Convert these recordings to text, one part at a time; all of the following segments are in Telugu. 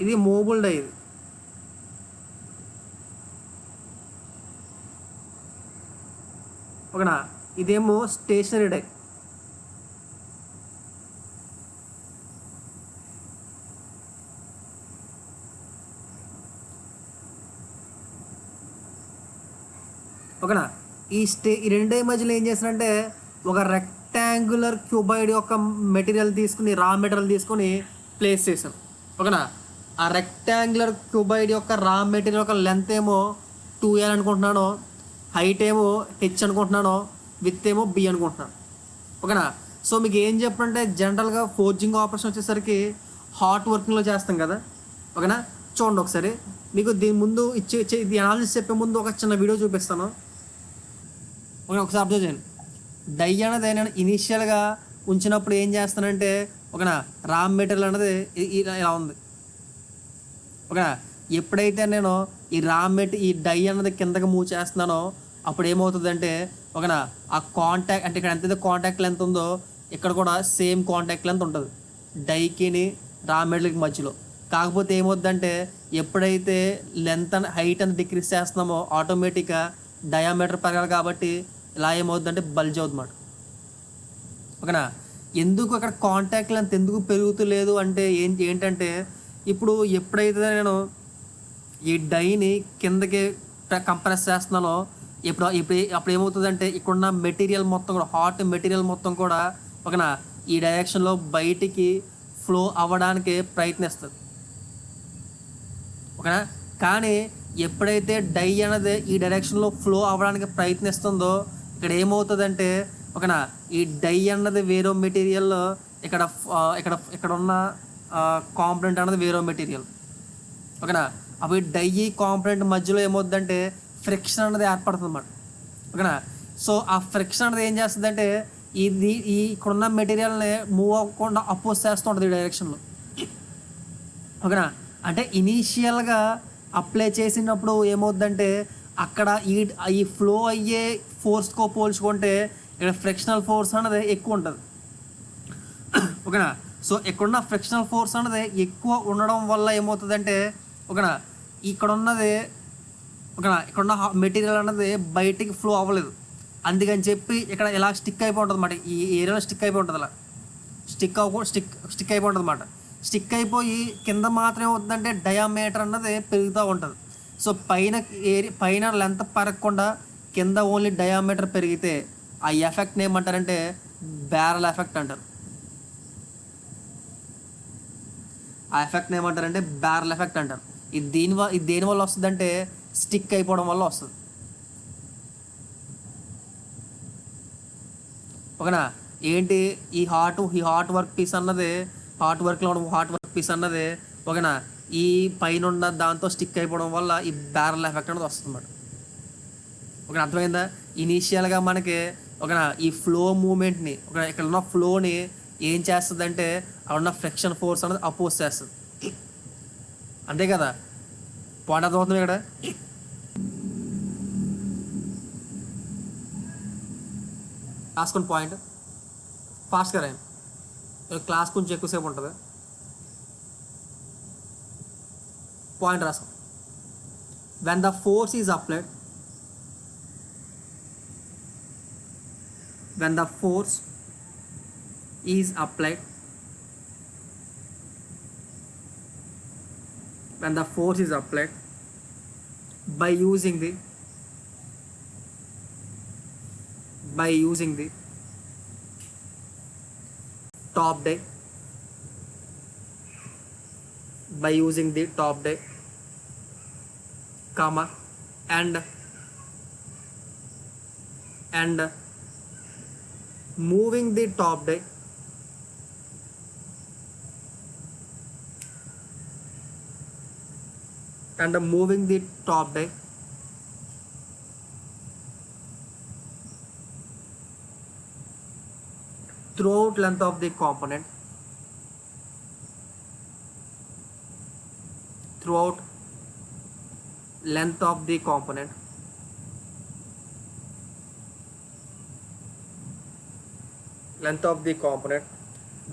ఇది మూవబుల్ డై ఇది. ఓకేనా, ఇదేమో స్టేషనరీ డై. ఓకేనా, ఈ రెండు మధ్యలో ఏం చేస్తారంటే ఒక రెక్టాంగులర్ క్యూబాయిడ్ యొక్క మెటీరియల్ తీసుకుని, రా మెటీరియల్ తీసుకొని ప్లేస్ చేశాను. ఓకేనా, ఆ రెక్టాంగులర్ క్యూబాయిడ్ యొక్క రా మెటీరియల్ యొక్క లెంత్ ఏమో 2L అనుకుంటున్నాను, హైట్ ఏమో హెచ్ అనుకుంటున్నాను, విత్ ఏమో బి అనుకుంటున్నాను. ఓకేనా, సో మీకు ఏం చెప్పంటే జనరల్గా ఫోర్జింగ్ ఆపరేషన్ వచ్చేసరికి హాట్ వర్కింగ్లో చేస్తాం కదా. ఓకేనా, చూడండి ఒకసారి, మీకు దీని ముందు ఇది అనాలిసిస్ చెప్పే ముందు ఒక చిన్న వీడియో చూపిస్తాను. ఓకే, ఒకసారి అబ్జర్వ్ చేయండి. డై అనేది నేను ఇనీషియల్గా ఉంచినప్పుడు ఏం చేస్తానంటే ఓకేనా, రా మెటీరియల్ అనేది ఇలా ఉంది. ఓకేనా, ఎప్పుడైతే నేను ఈ డై అన్నది కిందకి మూవ్ చేస్తున్నానో అప్పుడు ఏమవుతుందంటే ఓకేనా, ఆ కాంటాక్ట్ అంటే ఇక్కడ ఎంతైతే కాంటాక్ట్ లెంత్ ఉందో ఇక్కడ కూడా సేమ్ కాంటాక్ట్ లెంత్ ఉంటుంది డైకిని రా మెటీరియల్కి మధ్యలో. కాకపోతే ఏమవుతుందంటే ఎప్పుడైతే లెంత్ అండ్ హైట్ అని డిక్రీస్ చేస్తున్నామో ఆటోమేటిక్గా డయామీటర్ పెరగాలి కాబట్టి ఇలా ఏమవుతుందంటే బల్జ్ అవుతుందన్నమాట. ఓకేనా, ఎందుకు అక్కడ కాంటాక్ట్ లెంత్ ఎందుకు పెరుగుతలేదు అంటే ఏంటంటే ఇప్పుడు ఎప్పుడైతే నేను ఈ డైని కిందకి కంప్రెస్ చేస్తున్నానో అప్పుడు ఏమవుతుందంటే ఇక్కడున్న మెటీరియల్ మొత్తం కూడా హాట్ మెటీరియల్ మొత్తం కూడా ఓకేనా ఈ డైరెక్షన్లో బయటికి ఫ్లో అవ్వడానికి ప్రయత్నిస్తుంది. ఓకేనా, కానీ ఎప్పుడైతే డై అనేది ఈ డైరెక్షన్లో ఫ్లో అవ్వడానికి ప్రయత్నిస్తుందో ఇక్కడ ఏమవుతుందంటే ఓకేనా, ఈ డై అన్నది వేరే మెటీరియల్, ఇక్కడ ఇక్కడ ఇక్కడ ఉన్న కాంపొనెంట్ అన్నది వేరే మెటీరియల్. ఓకేనా, అవి డై కాంపొనెంట్ మధ్యలో ఏమవుతుందంటే ఫ్రిక్షన్ అనేది ఏర్పడుతుంది అన్నమాట. ఓకేనా, సో ఆ ఫ్రిక్షన్ అనేది ఏం చేస్తుందంటే ఇక్కడున్న మెటీరియల్ని మూవ్ అవ్వకుండా అపోజ్ చేస్తూ ఉంటుంది ఈ డైరెక్షన్లో. ఓకేనా, అంటే ఇనీషియల్గా అప్లై చేసినప్పుడు ఏమవుతుందంటే అక్కడ ఈ ఫ్లో అయ్యే ఫోర్స్కో పోల్చుకుంటే ఇక్కడ ఫ్రిక్షనల్ ఫోర్స్ అనేది ఎక్కువ ఉంటుంది. ఓకేనా, సో ఇక్కడున్న ఫ్రిక్షనల్ ఫోర్స్ అనేది ఎక్కువ ఉండడం వల్ల ఏమవుతుందంటే ఓకేనా ఇక్కడ ఇక్కడున్న మెటీరియల్ అన్నది బయటికి ఫ్లో అవ్వలేదు. అందుకని చెప్పి ఇక్కడ ఇలా స్టిక్ అయిపోయి ఉంటుంది అన్నమాట. ఈ ఏరియాలో స్టిక్ అయిపోయి ఉంటుంది, అలా స్టిక్ అయిపోయి ఉంటుంది అన్నమాట. స్టిక్ అయిపోయి కింద మాత్రం ఏమవుతుందంటే డయామీటర్ అన్నది పెరుగుతూ ఉంటుంది. సో పైన లెంత్ పెరగకుండా కింద ఓన్లీ డయామీటర్ పెరిగితే ఆ ఎఫెక్ట్ని ఏమంటారంటే బ్యారల్ ఎఫెక్ట్ అంటారు. ఆ ఎఫెక్ట్ని ఏమంటారంటే బ్యారల్ ఎఫెక్ట్ అంటారు. ఇది దేనివల్ల వస్తుందంటే స్టిక్ అయిపోవడం వల్ల వస్తుంది. ఓకేనా, ఏంటి ఈ హాట్ వర్క్ పీస్ అన్నది హాట్ వర్క్ పీస్ అన్నది ఓకేనా ఈ పైన ఉన్న దాంతో స్టిక్ అయిపోవడం వల్ల ఈ బ్యారల్ ఎఫెక్ట్ అనేది వస్తుంది అన్నమాట. ఓకే, అర్థమైందా? ఇనీషియల్గా మనకి ఓకేనా ఈ ఫ్లో మూమెంట్ని ఇక్కడ ఉన్న ఫ్లోని ఏం చేస్తుంది అంటే అక్కడ ఉన్న ఫ్రిక్షన్ ఫోర్స్ అనేది అపోజ్ చేస్తుంది. అంతే కదా, పాయింట్ అర్థమవుతుంది ఇక్కడ. రాసుకుని పాయింట్ ఫాస్ట్గా రాయండి, క్లాస్ కొంచెం ఎక్కువసేపు ఉంటుంది. పాయింట్ రాసుకో. when the force is applied when the force is applied when the force is applied by using the top deck by using the top deck comma and moving the top deck throughout length of the component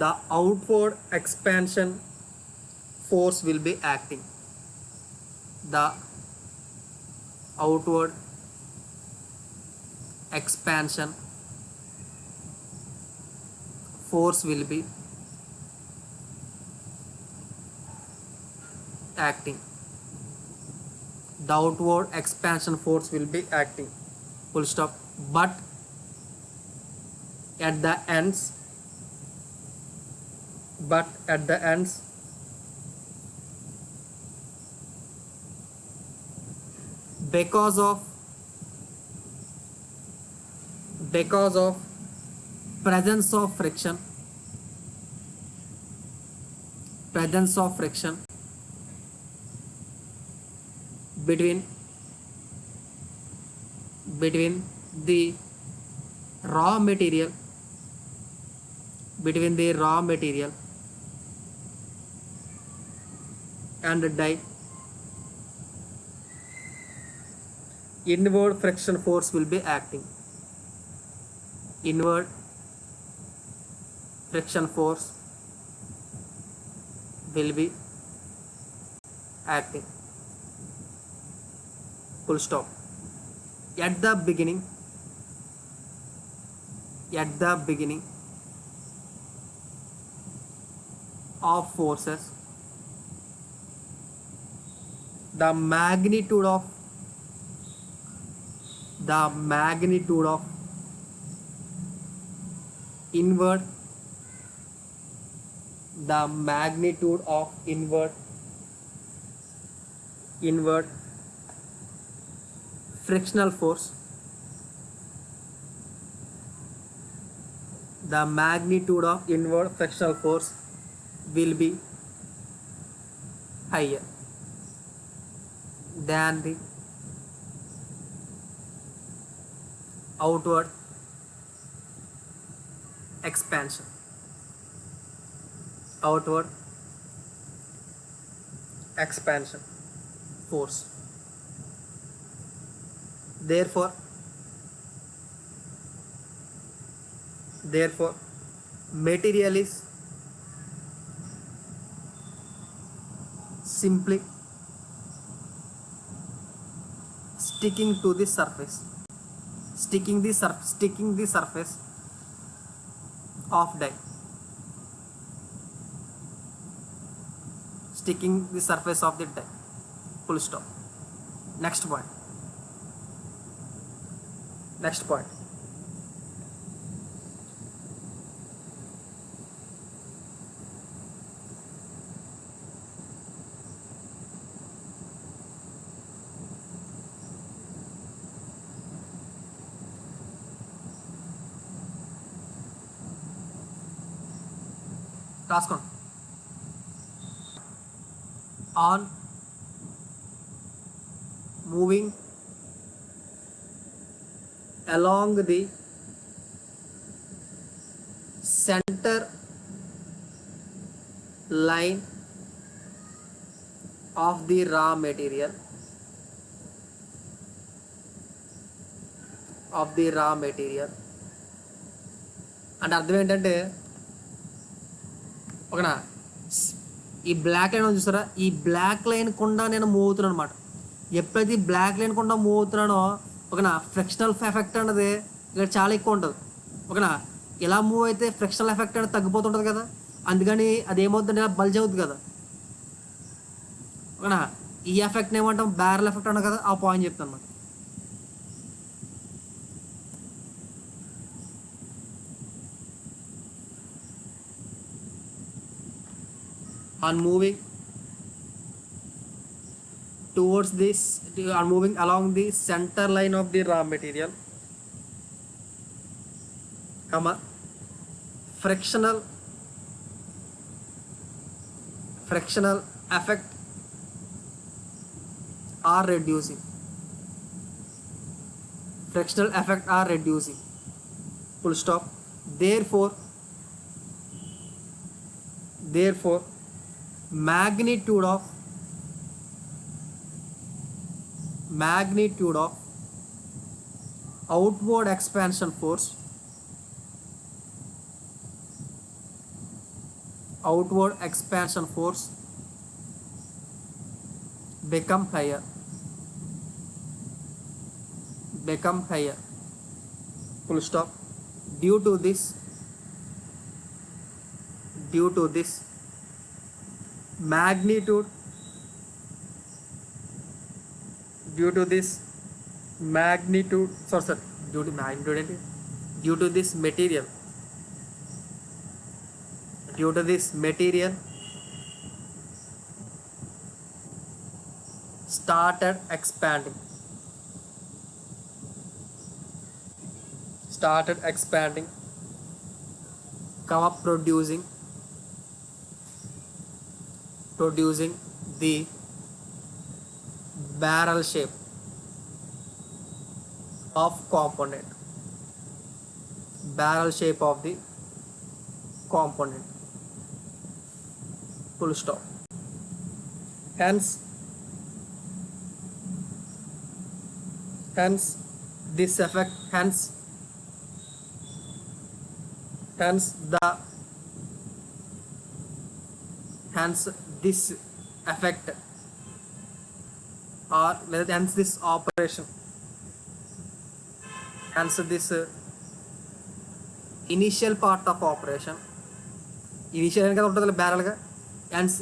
the outward expansion force will be acting. The outward expansion force will be acting. The outward expansion force will be acting. Full stop. But at the ends, but at the ends, because of presence of friction, between the raw material, and the die, inward friction force will be acting. Inward friction force will be acting. Full stop. At the beginning of forces, the magnitude of inward frictional force, will be higher than the outward expansion force. Therefore, material is simply sticking to the surface, sticking the surface of die, sticking the surface of the die. Full stop. Next point. రాసుకోండి. On moving along the center line of the raw material, అంటే అర్థం ఏంటంటే ఒకనా ఈ బ్లాక్ లైన్ చూసారా, ఈ బ్లాక్ లైన్ కుండా నేను మూవ్ అవుతున్నాను అనమాట. ఎప్పుడైతే ఈ బ్లాక్ లైన్ కుండా మూవ్ అవుతున్నానో ఒకనా ఫ్రిక్షనల్ ఎఫెక్ట్ అనేది ఇక్కడ చాలా ఎక్కువ ఉంటుంది. ఒకనా ఇలా మూవ్ అయితే ఫ్రిక్షనల్ ఎఫెక్ట్ అనేది తగ్గిపోతుంటుంది కదా, అందుకని అది ఏమవుతుందంటే ఇలా బల్జ్ అవుతుంది కదా. ఒకనా ఈ ఎఫెక్ట్ని ఏమంటాం, బ్యారల్ ఎఫెక్ట్ అన్నా కదా, ఆ పాయింట్ చెప్తాను అన్నమాట. On moving along the center line of the raw material, frictional effect are reducing. Full stop. Therefore magnitude of outward expansion force become higher, become higher, full stop. Due to this, due to this magnitude, due to this magnitude, sorry, due to magnitude ఏంటి, due to this material, due to this material started expanding, started expanding, come up producing the barrel shape of component, barrel shape of the component, full stop. Hence this effect, hence this effect, or hence this operation, hence this initial part of operation, initial అని కదా ఉంటుంది బ్యారల్గా, hence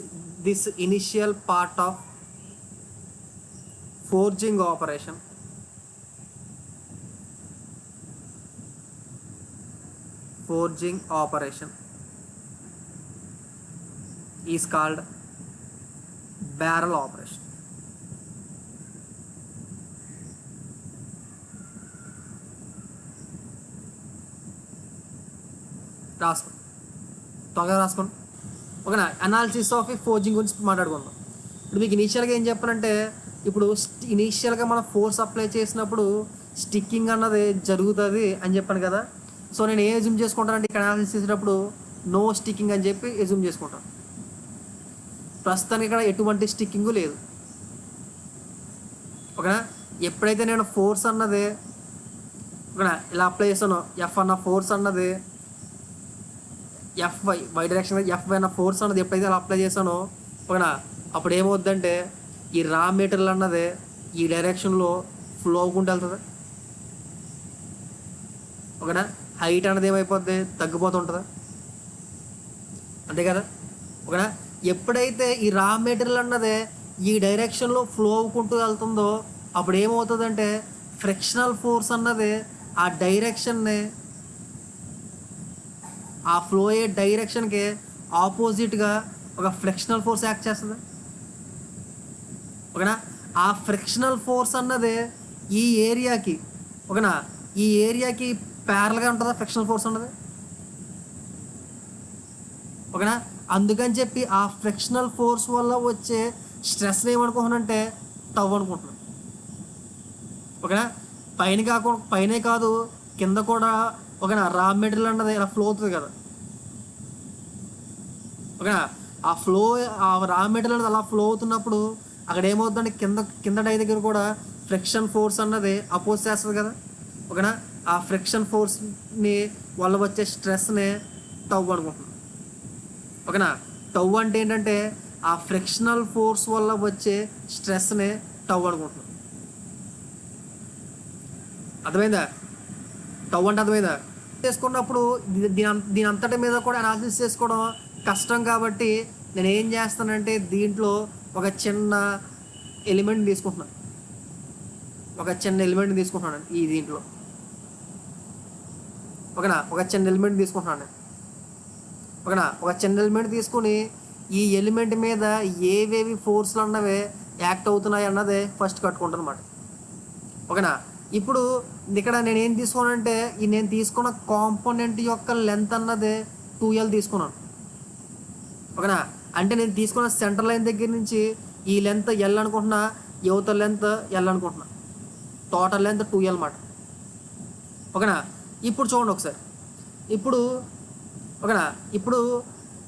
this initial part of forging operation, forging operation is called barrel operation. రాసుకోండి, త్వరగా రాసుకోండి. ఓకేనా? అనాలిసిస్ ఆఫ్ ఈ ఫోర్జింగ్ గురించి మాట్లాడుకుందాం. ఇప్పుడు మీకు ఇనీషియల్గా ఏం చెప్పాలంటే, ఇప్పుడు ఇనీషియల్గా మనం ఫోర్స్ అప్లై చేసినప్పుడు స్టిక్కింగ్ అన్నది జరుగుతుంది అని చెప్పాను కదా. సో నేను ఏం ఎజ్యూమ్ చేసుకుంటానంటే, ఇక్కడ అనాలిసిస్ చేసేటప్పుడు నో స్టిక్కింగ్ అని చెప్పి ఎజ్యూమ్ చేసుకుంటాను. ప్రస్తుతానికి ఇక్కడ ఎటువంటి స్టిక్కింగ్ లేదు. ఓకేనా? ఎప్పుడైతే నేను ఫోర్స్ అన్నది ఓకేనా ఇలా అప్లై చేస్తానో, ఎఫ్ అన్న ఫోర్స్ అన్నది వై డైరెక్షన్ ఎఫ్వై అన్న ఫోర్స్ అన్నది ఎప్పుడైతే అలా అప్లై చేస్తానో, ఓకేనా, అప్పుడు ఏమవుద్దంటే ఈ రా మెటీరియల్ అన్నది ఈ డైరెక్షన్లో ఫ్లో అవ్వకుండా వెళ్తుంది. ఓకేనా? హైట్ అన్నది ఏమైపోద్ది, తగ్గిపోతుంటుంది, అంతే కదా. ఓకేనా? ఎప్పుడైతే ఈ రా మెటీరియల్ అన్నది ఈ డైరెక్షన్లో ఫ్లో అవ్వుకుంటూ వెళ్తుందో, అప్పుడు ఏమవుతుందంటే ఫ్రిక్షనల్ ఫోర్స్ అన్నది ఆ డైరెక్షన్ని, ఆ ఫ్లో అయ్యే డైరెక్షన్కి ఆపోజిట్గా ఒక ఫ్రిక్షనల్ ఫోర్స్ యాక్ట్ చేస్తుంది. ఓకేనా? ఆ ఫ్రిక్షనల్ ఫోర్స్ అన్నది ఈ ఏరియాకి, ఓకేనా, ఈ ఏరియాకి ప్యారల్గా ఉంటుందా ఫ్రిక్షనల్ ఫోర్స్ అన్నది. ఓకేనా? అందుకని చెప్పి ఆ ఫ్రిక్షనల్ ఫోర్స్ వల్ల వచ్చే స్ట్రెస్ని ఏమనుకుంటున్నానంటే టవ్ అనుకుంటున్నాను. ఓకేనా? పైనే కాదు కింద కూడా ఓకేనా రా మెటీరియల్ అన్నది ఇలా ఫ్లో అవుతుంది కదా. ఓకేనా? ఆ రా మెటీరియల్ అన్నది అలా ఫ్లో అవుతున్నప్పుడు అక్కడ ఏమవుతుందంటే కింద డై దగ్గర కూడా ఫ్రిక్షన్ ఫోర్స్ అన్నది అపోజ్ చేస్తుంది కదా. ఓకేనా? ఆ ఫ్రిక్షన్ ఫోర్స్ని వల్ల వచ్చే స్ట్రెస్ని టవ్ అనుకుంటున్నాను. ఓకేనా? టవ్ అంటే ఏంటంటే ఆ ఫ్రిక్షనల్ ఫోర్స్ వల్ల వచ్చే స్ట్రెస్ని టవ్ అనుకుంటున్నాను. అర్థమైందా? టవ్ అంటే అర్థమైందా? చేసుకున్నప్పుడు దీని అంతటి మీద కూడా అనాలిసిస్ చేసుకోవడం కష్టం కాబట్టి నేను ఏం చేస్తానంటే దీంట్లో ఒక చిన్న ఎలిమెంట్ తీసుకుంటున్నాను, ఈ దీంట్లో. ఓకేనా? ఒక చిన్న ఎలిమెంట్ తీసుకుంటున్నాను. ఓకేనా? ఒక చిన్న ఎలిమెంట్ తీసుకుని ఈ ఎలిమెంట్ మీద ఏవేవి ఫోర్స్లు అన్నవి యాక్ట్ అవుతున్నాయి అన్నది ఫస్ట్ కట్టుకుంటాను అన్నమాట. ఓకేనా? ఇప్పుడు ఇక్కడ నేను ఏం తీసుకోనంటే నేను తీసుకున్న కాంపోనెంట్ యొక్క లెంత్ అన్నది 2L తీసుకున్నాను. ఓకేనా? అంటే నేను తీసుకున్న సెంటర్ లైన్ దగ్గర నుంచి ఈ లెంత్ L అనుకుంటున్నా, యువతల లెంత్ L అనుకుంటున్నా, టోటల్ లెంత్ 2L అన్నమాట. ఓకేనా? ఇప్పుడు చూడండి ఒకసారి. ఓకేనా? ఇప్పుడు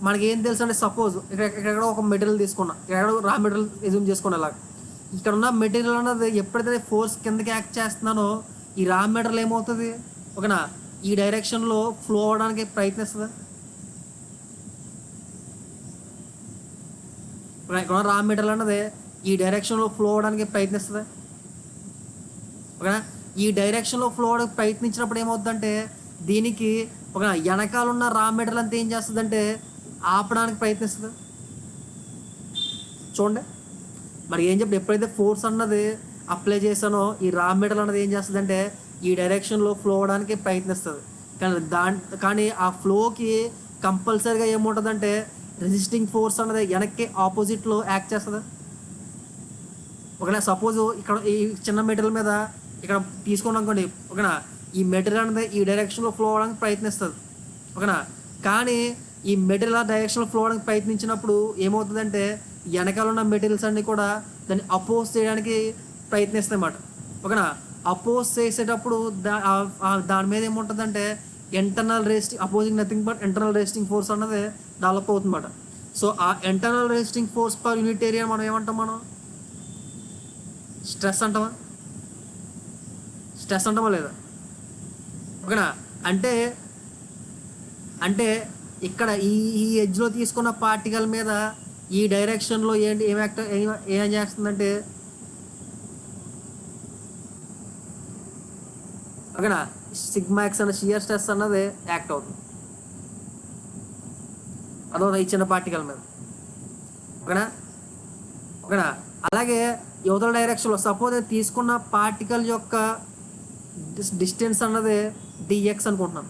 మనకి ఏం తెలుసు అంటే, సపోజ్ ఇక్కడ ఒక మెటీరియల్ తీసుకున్నా, ఇక్కడ రా మెటీరియల్ ఎజ్యూమ్ చేసుకున్నా. ఇలాగ ఇక్కడ ఉన్న మెటీరియల్ అన్నది ఎప్పుడైతే ఫోర్స్ కిందకి యాక్ట్ చేస్తున్నానో ఈ రా మెటీరియల్ ఏమవుతుంది, ఓకేనా, ఈ డైరెక్షన్లో ఫ్లో అవ్వడానికి ప్రయత్నిస్తుంది. ఇక్కడ రా మెటీరియల్ అన్నది ఈ డైరెక్షన్లో ఫ్లో అవడానికి ప్రయత్నిస్తుంది. ఓకేనా, ఈ డైరెక్షన్లో ఫ్లో అవడానికి ప్రయత్నించినప్పుడు ఏమవుతుందంటే దీనికి ఒక వెనకాల ఉన్న రా మెటీరియల్ అంతా ఏం చేస్తుందంటే ఆపడానికి ప్రయత్నిస్తుంది. చూడండి మరి ఏం చెప్పి ఎప్పుడైతే ఫోర్స్ అన్నది అప్లై చేశానో ఈ రా మెటీరియల్ అన్నది ఏం చేస్తుందంటే ఈ డైరెక్షన్లో ఫ్లో అవడానికి ప్రయత్నిస్తుంది. కానీ ఆ ఫ్లోకి కంపల్సరీగా ఏముంటుందంటే రెసిస్టింగ్ ఫోర్స్ అన్నది వెనక్కి ఆపోజిట్లో యాక్ట్ చేస్తుంది. ఓకేనా, సపోజ్ ఇక్కడ ఈ చిన్న మెటీరియల్ మీద ఇక్కడ తీసుకున్నాం అనుకోండి. ఓకేనా, ఈ మెటీరియల్ అనేది ఈ డైరెక్షన్లో ఫ్లో అవడానికి ప్రయత్నిస్తుంది. ఓకేనా, కానీ ఈ మెటీరియల్ డైరెక్షన్లో ఫ్లో అవడానికి ప్రయత్నించినప్పుడు ఏమవుతుందంటే వెనకాల ఉన్న మెటీరియల్స్ అన్నీ కూడా దాన్ని అపోజ్ చేయడానికి ప్రయత్నిస్తాయి అన్నమాట. ఓకేనా, అపోజ్ చేసేటప్పుడు దాని మీద ఏముంటుందంటే internal resisting opposing nothing but internal resisting force అన్నది డెవలప్ అవుతుంది అన్నమాట. సో ఆ internal resisting force per unit area మనం ఏమంటాం? మనం స్ట్రెస్ అంటామా? స్ట్రెస్ అంటామా లేదా? ఓకేనా, అంటే అంటే ఇక్కడ ఈ ఎడ్జ్లో తీసుకున్న పార్టికల్ మీద ఈ డైరెక్షన్లో ఏం చేస్తుందంటే ఓకేనా సిగ్మా ఎక్స్ అన్న షియర్ స్ట్రెస్ అన్నది యాక్ట్ అవుతుంది అదో ఈ చిన్న పార్టికల్ మీద. ఓకేనా ఓకేనా అలాగే యువతల డైరెక్షన్లో సపోజ్ తీసుకున్న పార్టికల్ యొక్క డిస్టెన్స్ అన్నది డిఎక్స్ అనుకుంటున్నాను.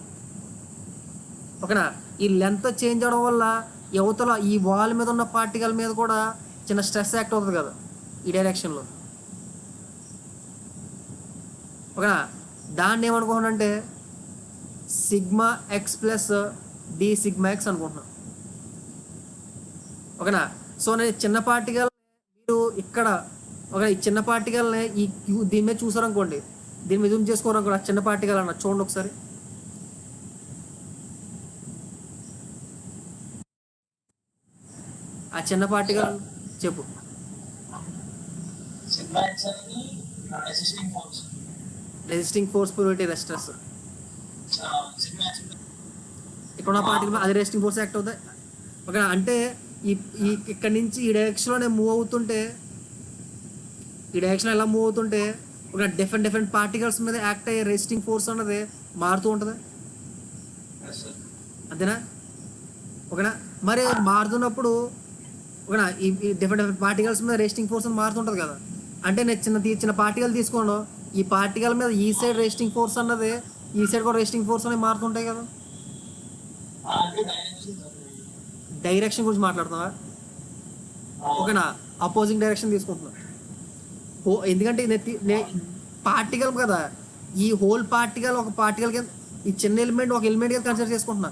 ఓకేనా, ఈ లెంత్ చేంజ్ అవడం వల్ల యువతల ఈ వాల్ మీద ఉన్న పార్టికల్ మీద కూడా చిన్న స్ట్రెస్ యాక్ట్ అవుతుంది కదా ఈ డైరెక్షన్లో. ఓకేనా, దాన్ని ఏమనుకుంటున్నానంటే sigma X plus D sigma X అనుకుంటున్నాను. ఓకేనా, సో నేను చిన్న పార్టికల్ మీరు ఇక్కడ ఒక ఈ చిన్న పార్టికల్ని దీని మీద చూసారనుకోండి, దీని మీద జూమ్ చేసుకోవాలనుకోండి, చిన్న పార్టికల్ అన్న చూడండి ఒకసారి. ఆ చిన్న పార్టికల్ చెప్పు. రెసిస్టింగ్ ఫోర్స్ ప్యూరిటీ రెస్ట్రెస్ ఇక్కడ పార్టికల్ అది రెసిస్టింగ్ ఫోర్స్ యాక్ట్ అవుతాయి. ఓకే, అంటే ఇక్కడ నుంచి ఈ డైరెక్షన్లో నేను మూవ్ అవుతుంటే ఈ డైరెక్షన్ ఎలా మూవ్ అవుతుంటే ఒక డిఫరెంట్ పార్టికల్స్ మీద యాక్ట్ అయ్యే రెసిస్టింగ్ ఫోర్స్ అన్నది మారుతూ ఉంటుంది. అంతేనా? ఓకేనా, మరి మారుతున్నప్పుడు ఓకేనా ఈ డిఫరెంట్ పార్టికల్స్ మీద రెసిస్టింగ్ ఫోర్స్ అని మారుతుంటుంది కదా. అంటే నేను చిన్న పార్టికల్ తీసుకోను, ఈ పార్టికల్ మీద ఈ సైడ్ రెసిస్టింగ్ ఫోర్స్ అన్నది ఈ సైడ్ కూడా రెసిస్టింగ్ ఫోర్స్ అనేవి మారుతుంటాయి కదా. డైరెక్షన్ గురించి మాట్లాడుతున్నావా? ఓకేనా, అపోజింగ్ డైరెక్షన్ తీసుకుంటున్నా. ఎందుకంటే పార్టికల్ కదా, ఈ హోల్ పార్టికల్ ఒక పార్టికల్ కింద ఈ చిన్న ఎలిమెంట్ ఒక ఎలిమెంట్ కింద కన్సిడర్ చేసుకుంటున్నా.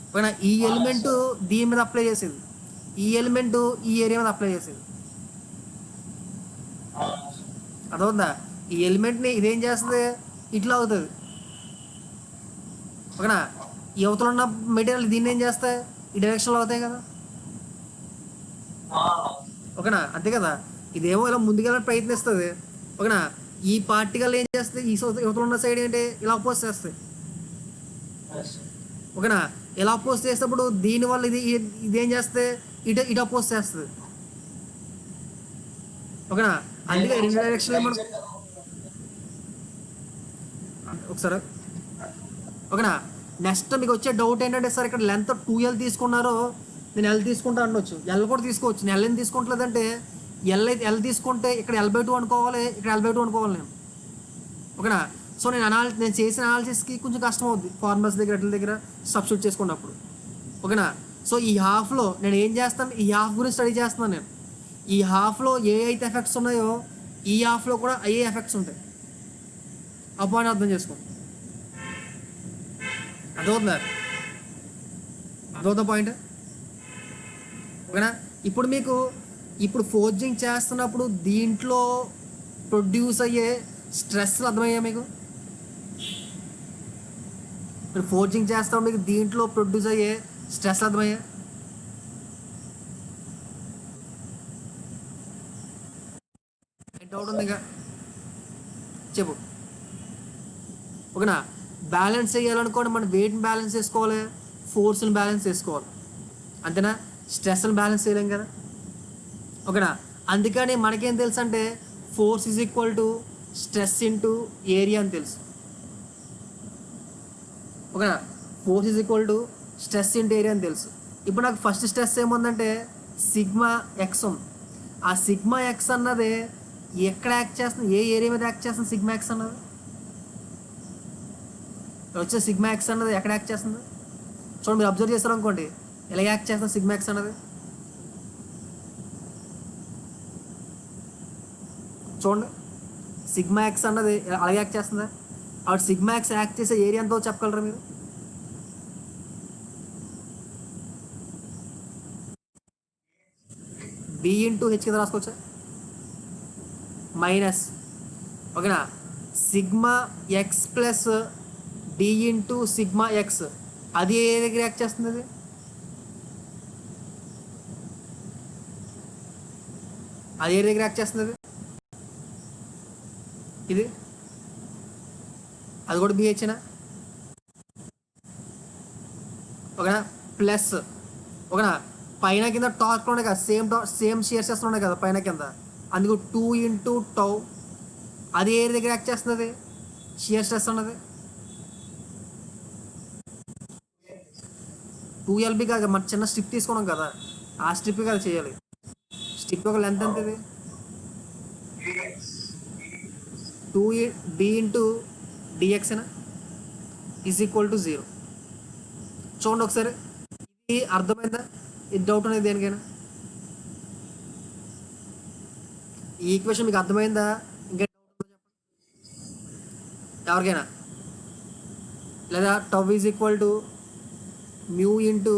ఓకేనా, ఈ ఎలిమెంట్ దీని మీద అప్లై చేసేది, ఈ ఎలిమెంట్ ఈ ఏరియా మీద అప్లై చేసేది. అదవుతుందా? ఈ ఎలిమెంట్ని ఇదేం చేస్తుంది, ఇట్లా అవుతుంది. ఓకేనా, యువతలో ఉన్న మెటీరియల్ దీన్ని ఏం చేస్తాయి, ఈ డైరెక్షన్లో అవుతాయి కదా. ఓకేనా, అంతే కదా. ఇదేమో ఇలా ముందుకెళ్ళడానికి ప్రయత్నిస్తుంది. ఓకేనా, ఈ పార్టికల్ ఏం చేస్తుంది, ఈ యువతలో ఉన్న సైడ్ ఏంటి ఇలా అపోజ్ చేస్తాయి. ఓకేనా, ఇలా అపోజ్ చేసినప్పుడు దీనివల్ల ఇదేం చేస్తే ఇటు అపోజ్ చేస్తుంది. ఓకేనా, అందుకే రెండు డైరెక్షన్లో మనం ఒకసారి. ఓకేనా, నెక్స్ట్ మీకు వచ్చే డౌట్ ఏంటంటే సార్ ఇక్కడ లెంత్ 2L తీసుకున్నారో నేను L తీసుకుంటా అనొచ్చు, L కూడా తీసుకోవచ్చు. నేను L ఏం తీసుకోవట్లేదంటే L తీసుకుంటే ఇక్కడ L/2 అనుకోవాలి, ఇక్కడ L/2 అనుకోవాలి నేను. ఓకేనా, సో నేను చేసిన అనాలిసిస్కి కొంచెం కష్టం అవుద్ది ఫార్మర్స్ దగ్గర అట్ల దగ్గర సబ్స్టిట్యూట్ చేసుకున్నప్పుడు. ఓకేనా, సో ఈ హాఫ్లో నేను ఏం చేస్తాను, ఈ హాఫ్ గురించి స్టడీ చేస్తున్నాను నేను. ఈ హాఫ్లో ఏ అయితే ఎఫెక్ట్స్ ఉన్నాయో ఈ హాఫ్లో కూడా అయ్యే ఎఫెక్ట్స్ ఉంటాయి. ఆ పాయింట్ అర్థం చేసుకోండి. అదవుతుందా పాయింట్? ఓకేనా, ఇప్పుడు ఫోర్జింగ్ చేస్తున్నప్పుడు దీంట్లో ప్రొడ్యూస్ అయ్యే స్ట్రెస్లు అర్థమయ్యా మీకు? మీరు ఫోర్జింగ్ చేస్తాం మీకు దీంట్లో ప్రొడ్యూస్ అయ్యే స్ట్రెస్ అర్థమయ్యా? డౌట్ ఉంది ఇంకా చెప్పు. ఓకేనా, బ్యాలెన్స్ చేయాలనుకోండి మనం వెయిట్ని బ్యాలెన్స్ చేసుకోవాలి, ఫోర్స్ని బ్యాలెన్స్ చేసుకోవాలి. అంతేనా? స్ట్రెస్ని బ్యాలెన్స్ చేయలేం కదా. ఓకేనా, అందుకని మనకేం తెలుసు అంటే force is equal to stress into area అని తెలుసు. ఓకేనా, force is equal to stress into area అని తెలుసు. ఇప్పుడు నాకు ఫస్ట్ స్ట్రెస్ ఏముందంటే సిగ్మా ఎక్స్ ఉంది. ఆ సిగ్మా ఎక్స్ అన్నది ఎక్కడ యాక్ట్ చేస్తుంది, ఏ ఏరియా మీద యాక్ట్ చేస్తుంది సిగ్మా ఎక్స్ అన్నది? వచ్చే సిగ్మా ఎక్స్ అన్నది ఎక్కడ యాక్ట్ చేస్తుంది చూడండి. మీరు అబ్జర్వ్ చేస్తారు అనుకోండి, ఎలా యాక్ట్ చేస్తుంది సిగ్మా ఎక్స్ అన్నది చూడండి. సిగ్మా ఎక్స్ అన్నది అలాగే యాక్ట్ చేస్తుందా? అప్పుడు సిగ్మా ఎక్స్ యాక్ట్ చేసే ఏరియా ఎంతో చెప్పగలరా మీరు? బి ఇంటూ హెచ్ కింద రాసుకోవచ్చా? మైనస్, ఓకేనా, sigma X plus d into sigma x, అది ఏ దగ్గర యాక్ట్ చేస్తుంది? అది ఏ దగ్గర యాక్ట్ చేస్తుంది? ఇది అది కూడా బిహెచ్నా? ఓకేనా, ప్లస్, ఓకేనా, పైన కింద టార్క్ ఉన్నాయి కదా, సేమ్ షేర్ చేస్తూ ఉన్నాయి కదా పైన కింద, అందుకు 2 ఇంటూ టౌ, అది ఏ దగ్గర యాక్ట్ చేస్తుంది? షియర్ స్ట్రెస్ ఉన్నది 2LB కాదు, మన చిన్న స్ట్రిప్ తీసుకున్నాం కదా, ఆ స్ట్రిప్ కదా చేయాలి. స్ట్రిప్ ఒక లెంత్ ఎంత ఇది? 2D ఇంటూ డిఎక్స్నా ఈజ్ ఈక్వల్ టు 0. చూడండి ఒకసారి, ఇది అర్థమైందా? ఇది డౌట్ అనేది దేనికైనా? ఈ ఈక్వేషన్ మీకు అర్థమైందా? ఇంకా ఎవరికైనా? లేదా tau is equal to mu into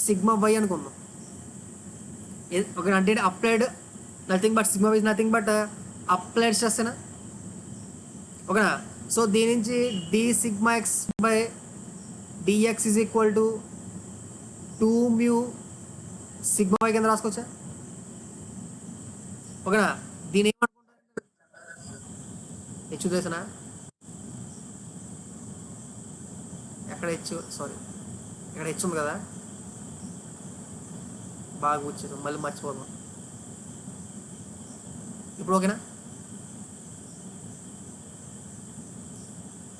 sigma y అనుకుందాం. ఓకే, అంటే applied nothing but sigma is nothing but applied stress ఏనా? ఓకేనా, సో దీని నుంచి D sigma X by dx is equal to 2 mu sigma y కింద రాసుకోవచ్చా? ఓకేనా, దీని ఏమనుకుంటారు? హెచ్ చేసినా ఎక్కడ హెచ్, సారీ ఇక్కడ హెచ్ ఉంది కదా, బాగా కూర్చోదు, మళ్ళీ మర్చిపోదాం. ఇప్పుడు ఓకేనా?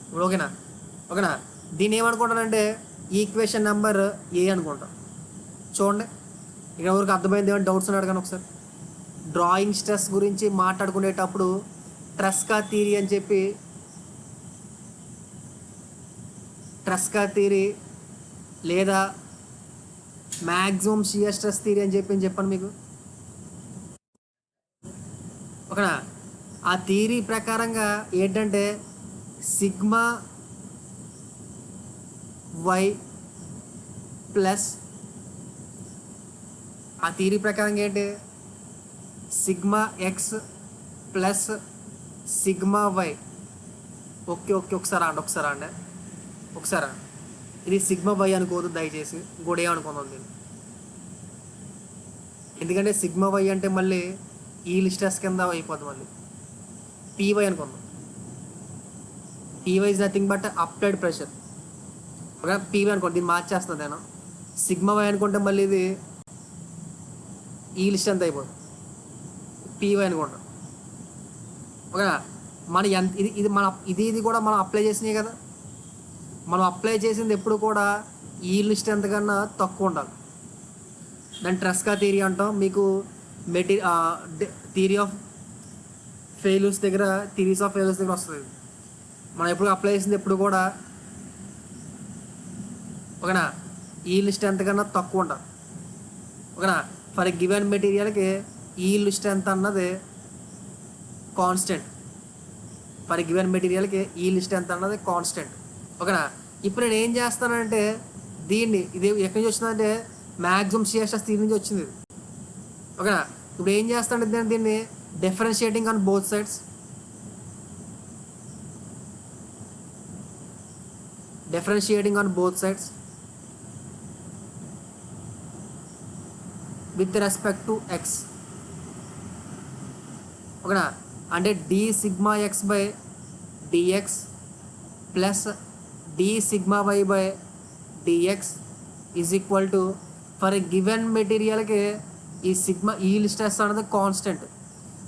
ఇప్పుడు ఓకేనా? ఓకేనా, దీన్ని ఏమనుకుంటానంటే ఈక్వేషన్ నెంబర్ ఏ అనుకుంటాం. చూడండి, ఇక్కడ వరకు అర్థమైంది, ఏమైనా డౌట్స్ ఉన్నాడు కానీ ఒకసారి. డ్రాయింగ్ స్ట్రెస్ గురించి మాట్లాడుకునేటప్పుడు ట్రెస్కా థియరీ అని చెప్పి, ట్రెస్కా థియరీ లేదా మ్యాక్సిమం షియర్ స్ట్రెస్ థియరీ అని చెప్పాను మీకు. ఓకేనా, ఆ థియరీ ప్రకారంగా ఏంటంటే సిగ్మా వై ప్లస్, ఆ థియరీ ప్రకారంగా ఏంటి, sigma X plus sigma why. Okay okay, ఒకసారి ఒకసారి ఇది సిగ్మా వై అనుకోవద్దు దయచేసి, ఇంకోటి ఏమనుకుందాం దీన్ని. ఎందుకంటే సిగ్మా వై అంటే మళ్ళీ ఈ స్ట్రెస్ కింద అయిపోద్ది, మళ్ళీ పీవై అనుకుందాం. Py is nothing but applied pressure. Okay, py అనుకోండి, దీన్ని మార్చేస్తుంది నేను. సిగ్మా వై అనుకుంటే మళ్ళీ ఇది ఈ స్ట్రెంత్ అయిపోతుంది, పీవై అనుకుంటాం. ఓకేనా, మన ఎంత ఇది మన ఇది కూడా మనం అప్లై చేసినాయి కదా. మనం అప్లై చేసింది ఎప్పుడు కూడా ఈ స్ట్రెంత్ కన్నా తక్కువ ఉండాలి. దాన్ని ట్రెస్కా థియరీ అంటాం. మీకు థియరీ ఆఫ్ ఫెయిల్యూర్స్ దగ్గర, థియరీస్ ఆఫ్ ఫెయిల్యూర్స్ దగ్గర వస్తుంది. మనం ఎప్పుడు అప్లై చేసింది ఎప్పుడు కూడా ఓకేనా ఈ స్ట్రెంత్ కన్నా తక్కువ ఉండాలి. ఓకేనా, ఫర్ గివెన్ మెటీరియల్కి ఈ స్ట్రెంత్ అన్నది కాన్స్టెంట్. ఫర్ గివెన్ మెటీరియల్కి ఈ స్ట్రెంత్ అన్నది కాన్స్టెంట్. ఓకేనా, ఇప్పుడు నేను ఏం చేస్తానంటే దీన్ని, ఇది ఎక్కడి నుంచి వచ్చిందంటే మ్యాక్సిమం షియర్ స్ట్రెస్ థియరీ నుంచి వచ్చింది. ఓకేనా, ఇప్పుడు ఏం చేస్తానంటే దీన్ని differentiating on both sides, differentiating on both sides with respect to X. ఓకేనా, అంటే D sigma X by D X plus D sigma Y by dx is equal to for given మెటీరియల్కి ఈ సిగ్మా ఈల్ స్ట్రెస్ అనేది కాన్స్టెంట్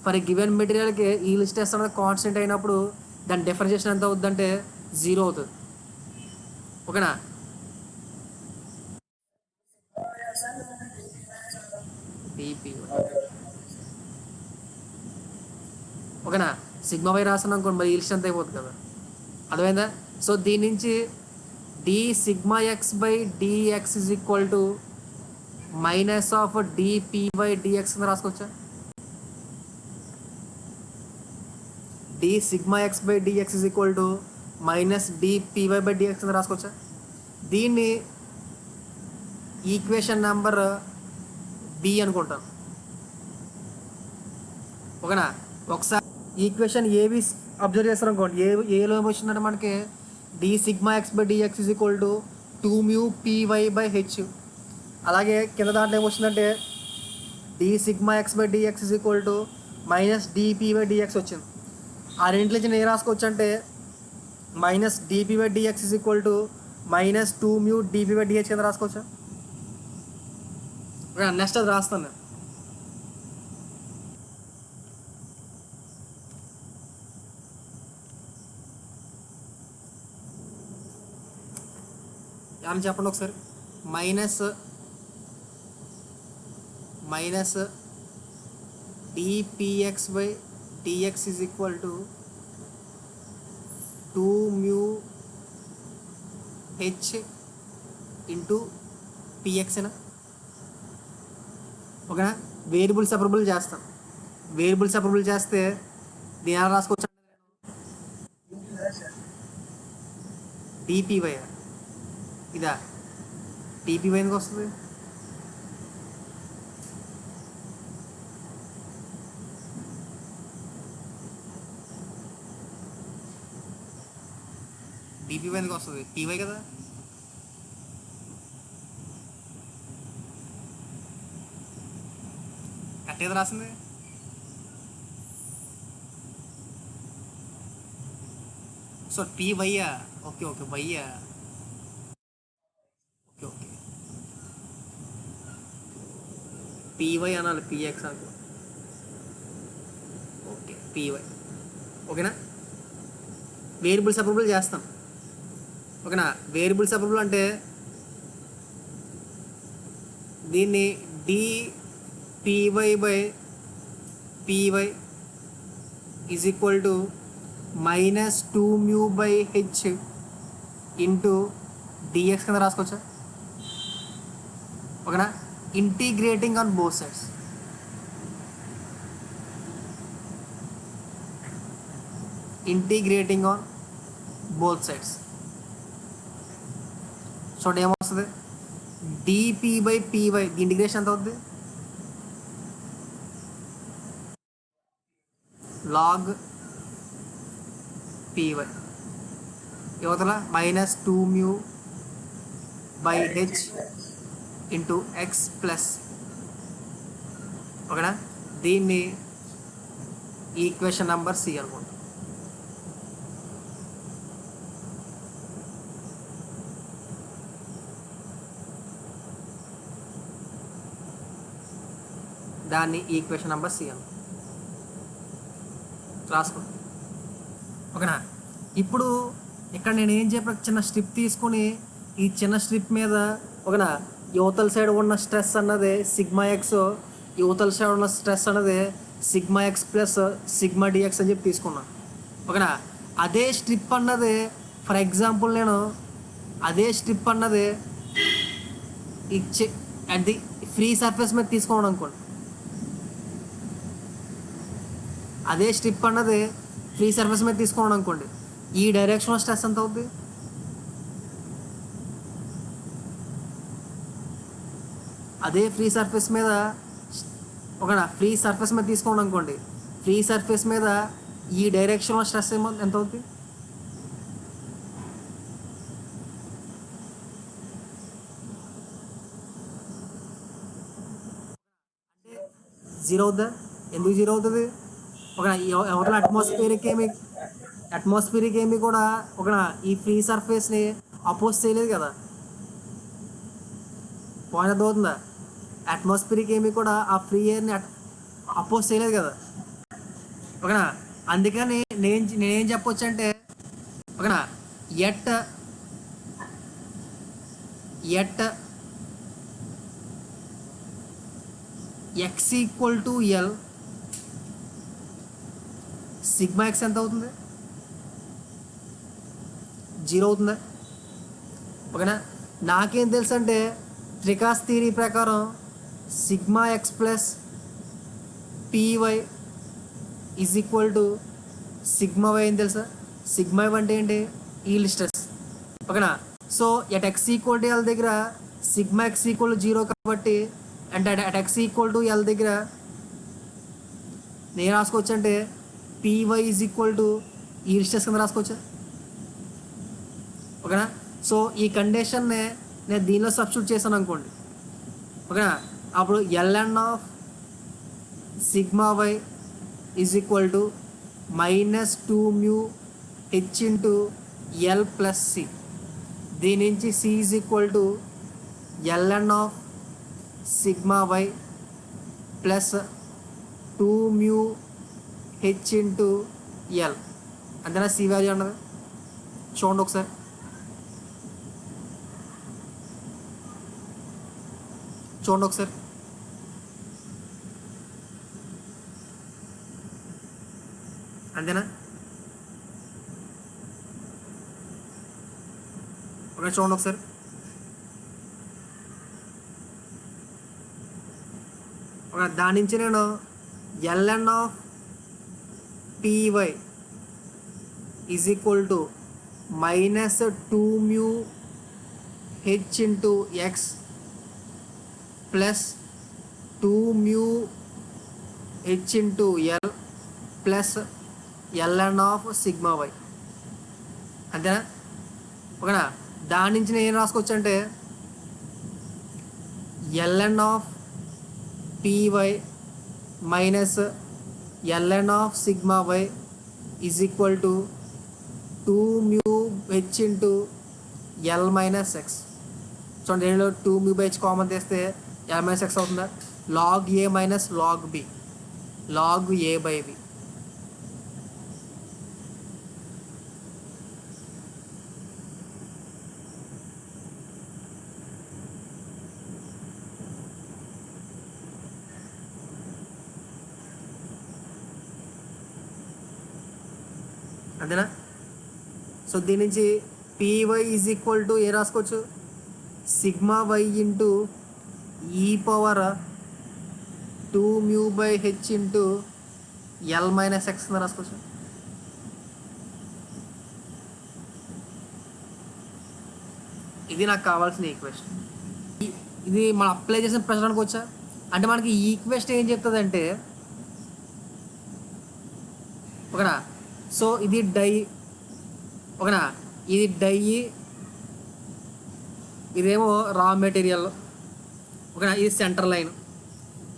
ఫర్ ఏ గివెన్ మెటీరియల్కి ఈల్ స్ట్రెస్ అనేది కాన్స్టెంట్ అయినప్పుడు దాని డిఫరెన్షియేషన్ ఎంత అవుతుందంటే 0 అవుతుంది. ఓకేనా? డిపి ఓకేనా? సిగ్మా బై రాస్తున్నాం అనుకోండి, మరి ఈల్ స్ట్రెంత్ అయిపోతుంది కదా, అర్థమైందా? సో దీని నుంచి D sigma X by D X is equal to minus of D P by D X అని రాసుకోవచ్చా? D sigma X by D X is equal to minus D P Y by D X అని రాసుకోవచ్చా? దీన్ని ఈక్వేషన్ నెంబర్ బి అనుకుంటాను. ఓకేనా? ఒకసారి ఈక్వేషన్ ఏవి అబ్జర్వ్ చేస్తారు అనుకోండి, ఏలో ఏమొచ్చిందంటే మనకి D sigma X by D X is equal to 2 μ py by H. అలాగే కింద దాంట్లో ఏమొచ్చిందంటే D sigma X by D X is equal to minus D P by D X వచ్చింది. ఆ రెండింటి నుంచి నేను రాసుకోవచ్చు అంటే minus D P by D X is equal to minus 2 μ D P by D H కింద రాసుకోవచ్చా? నెక్స్ట్ అది రాస్తాను నేను. ఏమని చెప్పండి ఒకసారి. Minus D P X by dx is equal to 2 μ H into పిఎక్స్నా? ఓకేనా? వేరియబుల్ సెపరబుల్ చేస్తాం. వేరియబుల్ సెపరబుల్ చేస్తే దీని ఎలా రాసుకోవచ్చు? డిపివై ఇదా? డిపివై ఎందుకు వస్తుంది? డిపివై ఎందుకు వస్తుంది? పీవై కదా. కరెక్ట్ ఏదో రాసింది. సో పీవైయా? ఓకే ఓకే, వైయా? ఓకే ఓకే, పీవై అనాలి, పిఎక్స్ అనుకో. Okay, P Y. ఓకేనా? వేరియబుల్ సెపరబుల్ చేస్తాం. ఓకేనా? వేరియబుల్ సెపరబుల్ అంటే దీన్ని D P Y by P Y is equal to minus 2 μ by H into D X కింద రాసుకోవచ్చా? ఓకేనా? Integrating on both sides. Integrating on both sides. చూడండి ఏమొస్తుంది, డిపి బై పివై ఇంటిగ్రేషన్ ఎంత అవుతుంది? లాగ్ పివై యువతల minus 2 μ by H into X plus. ఓకేనా? దీన్ని ఈక్వేషన్ నెంబర్ సి అనుకుంటాం. దాన్ని ఈక్వేషన్ నెంబర్ సి అని రాసుకుంటాం. ఓకేనా? ఇప్పుడు ఇక్కడ నేను ఏం చెప్పిన, చిన్న స్ట్రిప్ తీసుకొని ఈ చిన్న స్ట్రిప్ మీద ఓకేనా, యువతల సైడ్ ఉన్న స్ట్రెస్ అన్నది సిగ్మా ఎక్స్, యువతల సైడ్ ఉన్న స్ట్రెస్ అన్నది sigma X plus sigma dx అని చెప్పి తీసుకున్నాను. ఓకేనా? అదే స్ట్రిప్ అన్నది ఫర్ ఎగ్జాంపుల్ నేను అదే స్ట్రిప్ అన్నది ఇచ్చే అట్ ది ఫ్రీ సర్ఫేస్ మీద తీసుకోవడం అనుకోండి. అదే స్ట్రిప్ అన్నది ఫ్రీ సర్ఫేస్ మీద తీసుకోవడం అనుకోండి, ఈ డైరెక్షన్లో స్ట్రెస్ ఎంత అవుద్ది? అదే ఫ్రీ సర్ఫేస్ మీద ఓకేనా, ఫ్రీ సర్ఫేస్ మీద తీసుకోండి అనుకోండి, ఫ్రీ సర్ఫేస్ మీద ఈ డైరెక్షన్లో స్ట్రెస్ ఎంత అవుద్ది? అంటే 0 అవుద్దా? ఎందుకు 0 అవుతుంది? ఒక ఎవరిలో అట్మాస్ఫియరిక్ ఏమి కూడా ఒక ఈ ఫ్రీ సర్ఫేస్ని అపోజ్ చేయలేదు కదా. పాయింట్ అర్థమవుతుందా? అట్మాస్ఫియర్కి ఏమి కూడా ఆ ఫ్రీ ఎయిర్ని అపోజ్ చేయలేదు కదా, ఓకేనా. అందుకని నేనేం చెప్పొచ్చు అంటే, ఓకేనా, at at X equal to L, sigma X ఎంత అవుతుంది? 0 అవుతుందా? ఓకేనా. నాకేం తెలుసు అంటే త్రికాస్ థియరీ ప్రకారం sigma X plus PY is equal to sigma why ఏం తెలుసా? సిగ్మా వై అంటే ఏంటి? ఈల్డ్ స్ట్రెస్, ఓకేనా. So at X equal to L దగ్గర సిగ్మా ఎక్స్ ఈక్వల్ టు 0 కాబట్టి, అంటే at X equal to L దగ్గర నేను రాసుకోవచ్చు అంటే PY is equal to yield stress కింద రాసుకోవచ్చా, ఓకేనా. సో ఈ కండిషన్నే నేను దీనిలో సబ్స్టిట్యూట్ చేశాను అనుకోండి, ఓకేనా. అప్పుడు ln of sigma y is equal to -2 mu h into l plus c. దీని నుంచి c is equal to ln of sigma y plus 2 mu h into l. అంతేనా సి వాల్యూ అన్నది? చూడండి ఒకసారి, చూడండి ఒకసారి. అంతేనా? ఓకే, చూడండి ఒకసారి. ఓకే, దాని నుంచి నేను ln of py is equal to -2 mu h into X plus 2 mu h into l plus ln of sigma y. అంతేనా? ఓకేనా. దాని నుంచి నేను ఏం రాసుకోవచ్చు అంటే ln of py minus ln of sigma y is equal to 2 mu h into L minus x. చూడండి, దీనిలో 2 మ్యూ బై హెచ్ కామన్ తీస్తే ఎల్ మైనస్ ఎక్స్ అవుతుందా? Log a minus log b, log A by b. అంతేనా? సో దీని నుంచి పివై ఈజ్ ఈక్వల్ టు ఏ రాసుకోవచ్చు? Sigma y into e power 2 mu by H into L minus x రాసుకోవచ్చు. ఇది నాకు కావాల్సిన ఈక్వేషన్. ఇది మనం అప్లై చేసిన ప్రెషర్ అనుకోవచ్చా? అంటే మనకి ఈ ఈక్వేషన్ ఏం చెప్తుంది అంటే, ఓకేనా, సో ఇది డై, ఓకేనా, ఇది డై, ఇదేమో రా మెటీరియల్, ఓకేనా. ఇది సెంటర్ లైన్.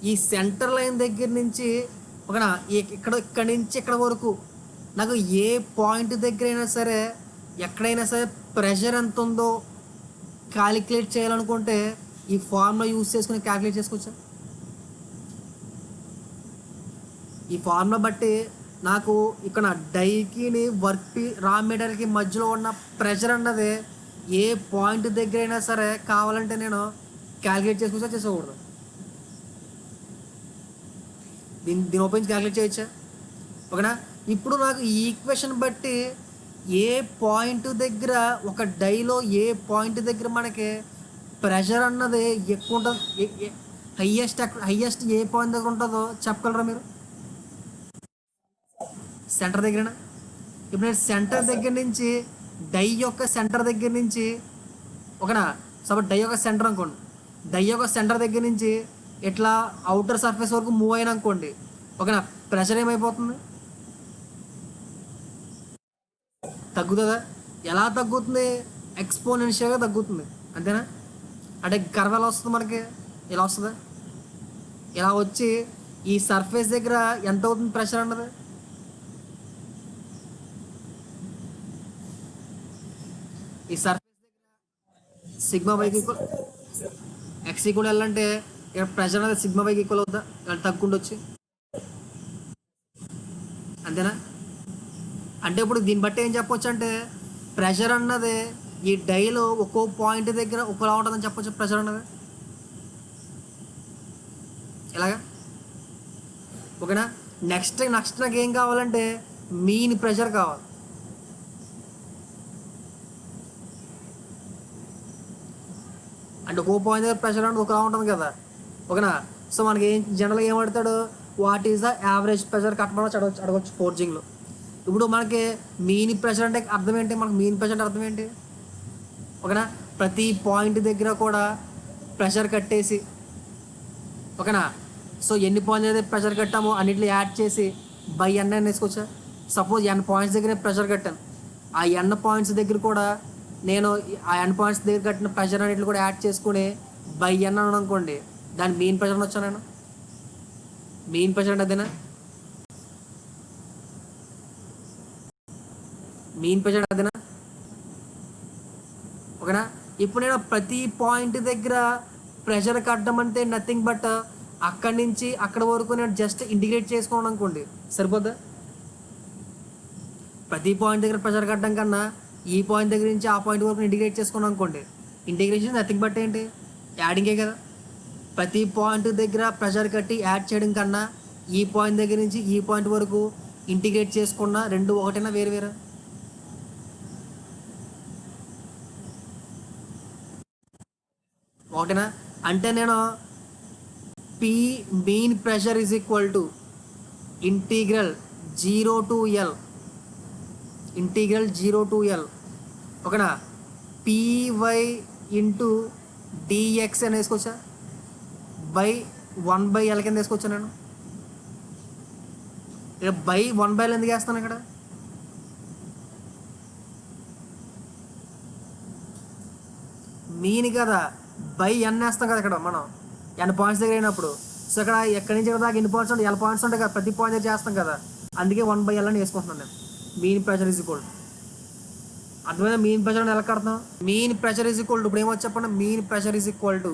ఈ సెంటర్ లైన్ దగ్గర నుంచి, ఓకేనా, ఇక్కడి నుంచి ఇక్కడ వరకు నాకు ఏ పాయింట్ దగ్గర అయినా సరే, ఎక్కడైనా సరే ప్రెషర్ ఎంత ఉందో క్యాలిక్యులేట్ చేయాలనుకుంటే ఈ ఫార్ములా యూజ్ చేసుకుని క్యాలిక్యులేట్ చేసుకోవచ్చా? ఈ ఫార్ములా బట్టి నాకు ఇక్కడ డైకి వర్క్ రా మెటీరియల్కి మధ్యలో ఉన్న ప్రెషర్ అన్నది ఏ పాయింట్ దగ్గర అయినా సరే కావాలంటే నేను క్యాలిక్యులేట్ చేసుకోవచ్చా, చేసుకోకూడదు? దీని ఉపయోగించి క్యాలిక్యులేట్ చేయొచ్చా? ఓకేనా. ఇప్పుడు నాకు ఈ ఈక్వేషన్ బట్టి ఏ పాయింట్ దగ్గర, ఒక డైలో ఏ పాయింట్ దగ్గర మనకి ప్రెషర్ అన్నది ఎక్కువ ఉంటుంది, హయ్యెస్ట్ ఏ పాయింట్ దగ్గర ఉంటుందో చెప్పగలరా మీరు? సెంటర్ దగ్గరనా? ఇప్పుడు నేను సెంటర్ దగ్గర నుంచి, డై యొక్క సెంటర్ దగ్గర నుంచి, ఓకేనా, సపోజ్ డై యొక్క సెంటర్ అనుకోండి, డై యొక్క సెంటర్ దగ్గర నుంచి ఇట్లా అవుటర్ సర్ఫేస్ వరకు మూవ్ అయినా అనుకోండి, ఓకేనా, ప్రెషర్ ఏమైపోతుంది? తగ్గుతుందా? ఎలా తగ్గుతుంది? ఎక్స్పోనెన్షియల్గా తగ్గుతుంది. అంతేనా? అంటే కర్వ్ ఎలా వస్తుంది మనకి? ఇలా వస్తుందా? ఇలా వచ్చి ఈ సర్ఫేస్ దగ్గర ఎంత అవుతుంది ప్రెషర్ అన్నది? ఈ సర్ఫేస్ దగ్గర సిగ్మా వైకి ఎక్స్ ఈక్వల్ ఎల్ అంటే ఇక్కడ ప్రెషర్ అనేది సిగ్మా వైకి ఈక్వల్ అవుద్దా, తగ్గుండి వచ్చి, అంతేనా? అంటే ఇప్పుడు దీన్ని బట్టి ఏం చెప్పొచ్చు అంటే ప్రెషర్ అన్నది ఈ డైలో ఒక్కో పాయింట్ దగ్గర ఒకలా ఉంటుందని చెప్పొచ్చు. ప్రెషర్ అన్నది ఎలాగా, ఓకేనా? నెక్స్ట్ నాకు ఏం కావాలంటే మీన్ ప్రెషర్ కావాలి. అంటే ఒక్కో పాయింట్ దగ్గర ప్రెషర్ అనేది ఒకలా ఉంటుంది కదా, ఓకేనా? సో మనకి జనరల్గా ఏం అడుగుతాడు, what is the average pressure కట్టమని అడగచ్చు ఫోర్జింగ్లో. ఇప్పుడు మనకి మీన్ ప్రెషర్ అంటే అర్థం ఏంటి, మనకి మీన్ ప్రెషర్ అంటే అర్థం ఏంటి, ఓకేనా? ప్రతి పాయింట్ దగ్గర కూడా ప్రెషర్ కట్టేసి, ఓకేనా? సో ఎన్ని పాయింట్స్ అయితే ప్రెషర్ కట్టామో అన్నింటిలో యాడ్ చేసి బై ఎన్ అని వేసుకోవచ్చా. సపోజ్ ఎన్ పాయింట్స్ దగ్గర ప్రెషర్ కట్టాను, ఆ ఎన్ పాయింట్స్ దగ్గర కూడా నేను ఆ ఎన్ పాయింట్స్ దగ్గర కట్టిన ప్రెషర్ అన్నింటిలో కూడా యాడ్ చేసుకుని బై ఎన్ అని అనుకోండి, దాని మెయిన్ ప్రెషర్ వచ్చా నేను, మెయిన్ ప్రెషర్ అంటే అదేనా, మెయిన్ ప్రెషర్ అదేనా, ఓకేనా? ఇప్పుడు నేను ప్రతి పాయింట్ దగ్గర ప్రెషర్ కట్టడం అంటే నథింగ్ బట్ అక్కడి నుంచి అక్కడ వరకు నేను జస్ట్ ఇంటిగ్రేట్ చేసుకోండి అనుకోండి, సరిపోద్దా? ప్రతి పాయింట్ దగ్గర ప్రెషర్ కట్టడం కన్నా ఈ పాయింట్ దగ్గర నుంచి ఆ పాయింట్ వరకు ఇంటిగ్రేట్ చేసుకోండి అనుకోండి, ఇంటిగ్రేషన్ నథింగ్ బట్ ఏంటి, యాడింగే కదా. ప్రతి పాయింట్ దగ్గర ప్రెషర్ కట్టి యాడ్ చేయడం కన్నా ఈ పాయింట్ దగ్గర నుంచి ఈ పాయింట్ వరకు ఇంటిగ్రేట్ చేసుకున్న రెండు ఒకటైనా వేరు వేరే, ఒకటేనా? అంటే నేను P main pressure is equal to integral 0 to L, ఓకేనా? పీవై ఇంటూ డిఎక్స్ అని వేసుకోవచ్చా, బై 1/L కింద వేసుకోవచ్చా నేను. ఇక్కడ బై 1/L ఎందుకు వేస్తాను, ఇక్కడ మీన్ కదా, బై ఎన్ వేస్తాం కదా ఇక్కడ మనం ఎన్ పాయింట్స్ దగ్గర అయినప్పుడు. సో ఇక్కడ ఎక్కడి నుంచి దాకా ఎన్ని పాయింట్స్ ఉంటాయి, ఎల్ పాయింట్స్ ఉంటాయి కదా, ప్రతి పాయింట్ దగ్గర చేస్తాం కదా, అందుకే 1/L అని వేసుకుంటున్నాను నేను. మీన్ ప్రెషర్ ఈజ్ ఈక్వల్, అర్థమైనా మీన్ ప్రెషర్ అని ఎలా కడతాం, mean pressure is equal to, ఇప్పుడు ఏమో చెప్పండి, mean pressure is equal to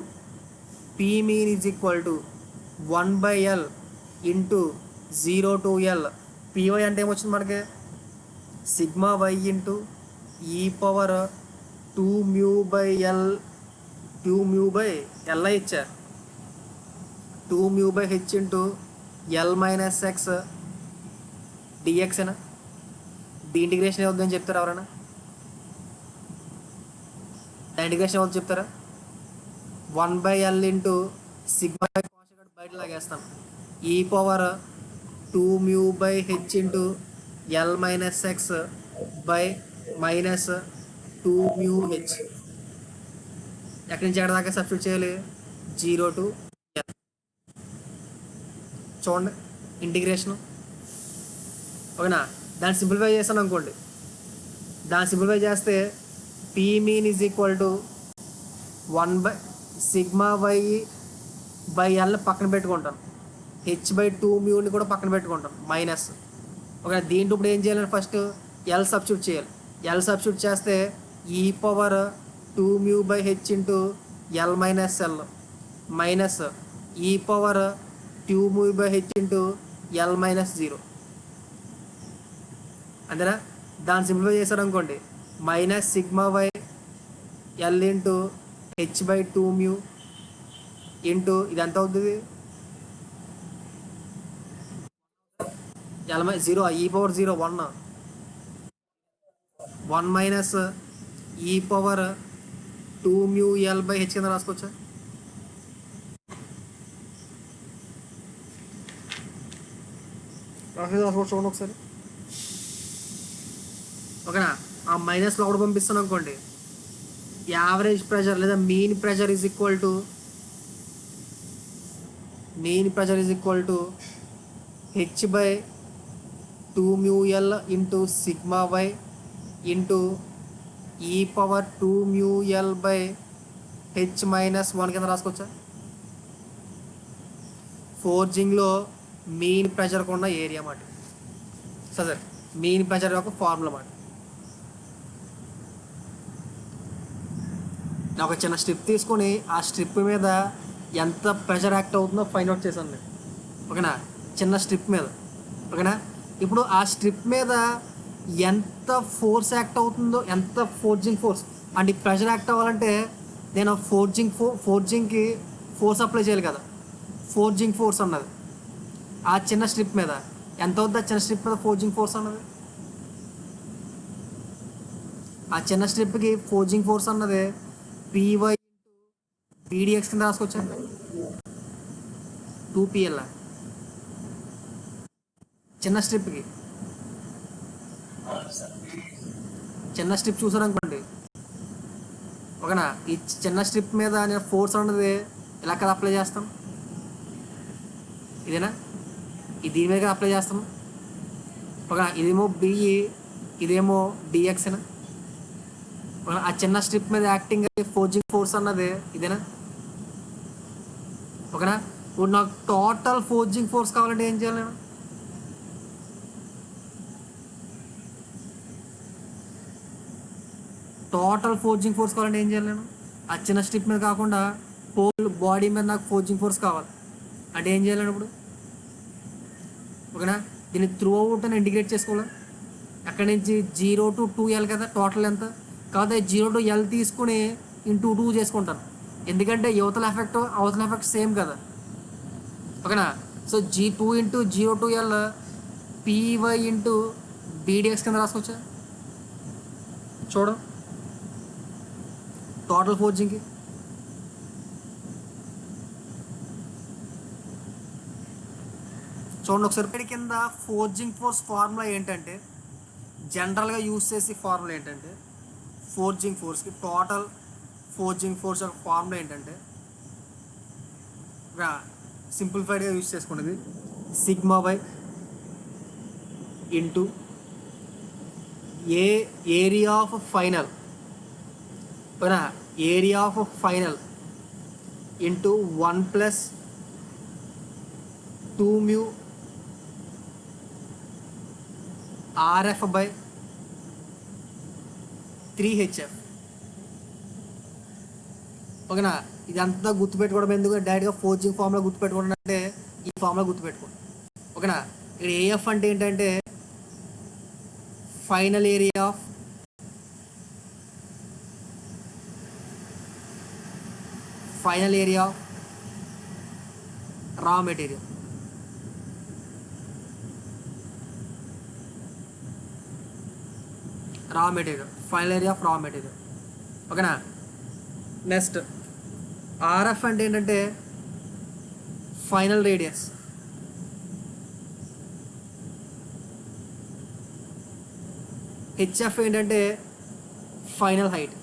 p mean is equal to 1/L into 0 to L. Py అంటే ఏమొచ్చింది మనకి, sigma y into e power 2μ/L, 2μ/L ఇచ్చారు, 2μ/h into L minus x dx అయినా. డి ఇంటిగ్రేషన్ అవుతుందని చెప్తారా ఎవరైనా, ఇంటిగ్రేషన్ అవుతుంది చెప్తారా. 1/L ఇంటూ సిగ్మా బయట లాగేస్తాను, ఈ power 2μ/h into L minus X by minus 2μh. ఎక్కడి నుంచి ఎక్కడ దాకా సబ్స్టిట్యూట్ చేయాలి, 0 to L. చూడండి ఇంటిగ్రేషను, ఓకేనా? దాన్ని సింప్లిఫై చేస్తాను అనుకోండి, దాన్ని సింప్లిఫై చేస్తే P mean is equal to 1/σy/L పక్కన పెట్టుకుంటాను, h/2μని కూడా పక్కన పెట్టుకుంటాను మైనస్, ఓకే? దీంట్లో ఇప్పుడు ఏం చేయాలని ఫస్ట్ ఎల్ సబ్స్టిట్యూట్ చేయాలి. ఎల్ సబ్స్టిట్యూట్ చేస్తే E power 2μ/h into L minus L minus E power 2μ/h into L minus 0, అంతేనా? దాన్ని సింప్లిఫై చేశారు అనుకోండి, minus sigma Y L into h/2μ into ఇది ఎంత అవుతుంది, ఎల్ 0 ఈ power 0 1 minus E power 2μL/h కింద రాసుకోవచ్చా. చూడండి ఒకసారి, ఓకేనా? ఆ మైనస్ లోపల పంపిస్తాను అనుకోండి, యావరేజ్ ప్రెషర్ లేదా mean pressure is equal to h/2μL into sigma y into e power 2μL/h minus 1 కింద రాసుకోవచ్చా. ఫోర్జింగ్లో మీన్ ప్రెషర్ ఉన్న ఏరియా మాట, సరే మీన్ ప్రెషర్ యొక్క ఫార్ములా మాట. ఒక చిన్న స్ట్రిప్ తీసుకొని ఆ స్ట్రిప్ మీద ఎంత ప్రెషర్ యాక్ట్ అవుతుందో ఫైండ్ అవుట్ చేశాను నేను. ఓకేనా, చిన్న స్ట్రిప్ మీద. ఓకేనా, ఇప్పుడు ఆ స్ట్రిప్ మీద ఎంత ఫోర్స్ యాక్ట్ అవుతుందో, ఎంత ఫోర్జింగ్ ఫోర్స్ అండ్ ఈ ప్రెషర్ యాక్ట్ అవ్వాలంటే నేను ఫోర్జింగ్కి ఫోర్స్ అప్లై చేయాలి కదా. ఫోర్జింగ్ ఫోర్స్ అన్నది ఆ చిన్న స్ట్రిప్ మీద ఎంత అవుతుంది, ఆ చిన్న స్ట్రిప్ మీద ఫోర్జింగ్ ఫోర్స్ అన్నది, ఆ చిన్న స్ట్రిప్కి ఫోర్జింగ్ ఫోర్స్ అన్నది పీవై పీడిఎక్స్ కింద రాసుకోవచ్చండి. 2PL చిన్న స్ట్రిప్కి. చిన్న స్ట్రిప్ చూసారనుకోండి. ఓకేనా, ఈ చిన్న స్ట్రిప్ మీద నేను ఫోర్స్ అన్నది ఎలా కదా అప్లై చేస్తాం, ఇదేనా, ఇది దీని మీద అప్లై చేస్తాం. ఓకేనా, ఇదేమో బిఈ, ఇదేమో డిఎక్స్నా. ఆ చిన్న స్ట్రిప్ మీద యాక్టింగ్ ఫోర్జింగ్ ఫోర్స్ అన్నది ఇదేనా. ఓకేనా, ఇప్పుడు నాకు టోటల్ ఫోర్జింగ్ ఫోర్స్ కావాలంటే ఏం చేయాలి నేను, టోటల్ ఫోర్జింగ్ ఫోర్స్ కావాలంటే ఏం చేయాలి నేను, ఆ చిన్న స్ట్రిప్ మీద కాకుండా హోల్ బాడీ మీద నాకు ఫోర్జింగ్ ఫోర్స్ కావాలి అంటే ఏం చేయాలి ఇప్పుడు. ఓకేనా, దీన్ని త్రూ అవుట్ అని ఇండికేట్ చేసుకోవాలి. అక్కడి నుంచి 0 to 2L కదా టోటల్ ఎంత, కాకపోతే 0 to L తీసుకుని ఇంటూ 2 చేసుకుంటాను, ఎందుకంటే అవతల ఎఫెక్ట్ సేమ్ కదా. ఓకేనా, so G2 into 0 to L PY into BDX కింద రాసుకోవచ్చా. చూడు టోటల్ ఫోర్జింగ్కి చూడండి ఒకసారి. ఇక్కడి కింద ఫోర్జింగ్ ఫోర్స్ ఫార్ములా ఏంటంటే, జనరల్గా యూజ్ చేసే ఫార్ములా ఏంటంటే, ఫోర్జింగ్ ఫోర్స్కి టోటల్ ఫోర్జింగ్ ఫోర్స్ యొక్క ఫార్ములా ఏంటంటే, సింప్లిఫైడ్గా యూజ్ చేసుకునేది sigma by into area of final. ఓకేనా, area of final into 1 + 2μ RF by 3HF. ఓకేనా, ఇదంతా గుర్తుపెట్టుకోవడం ఎందుకు, డైరెక్ట్గా ఫోర్జింగ్ ఫార్ములా గుర్తుపెట్టుకోవడం అంటే ఈ ఫార్ములా గుర్తుపెట్టుకోండి. ఓకేనా, ఇక్కడ ఏఎఫ్ అంటే ఏంటంటే final area of raw material. Final area of raw material. ఓకేనా, నెక్స్ట్ ఆర్ఎఫ్ అంటే ఏంటంటే ఫైనల్ రేడియస్. హెచ్ఎఫ్ ఏంటంటే ఫైనల్ హైట్.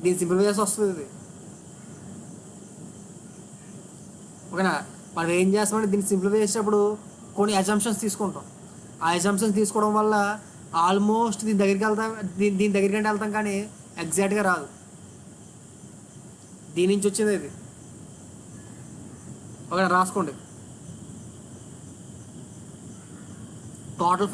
దీని సింపుల్ చేసి వస్తుంది ఇది. ఓకేనా, మనం ఏం చేస్తామంటే దీన్ని సింప్లిఫై చేసేటప్పుడు కొన్ని అజంప్షన్స్ తీసుకుంటాం. ఆ అజంప్షన్స్ తీసుకోవడం వల్ల ఆల్మోస్ట్ దీని దగ్గరికి అంటే వెళ్తాం కానీ ఎగ్జాక్ట్గా రాదు. దీని నుంచి వచ్చింది ఇది. ఓకే, రాసుకోండి. టోటల్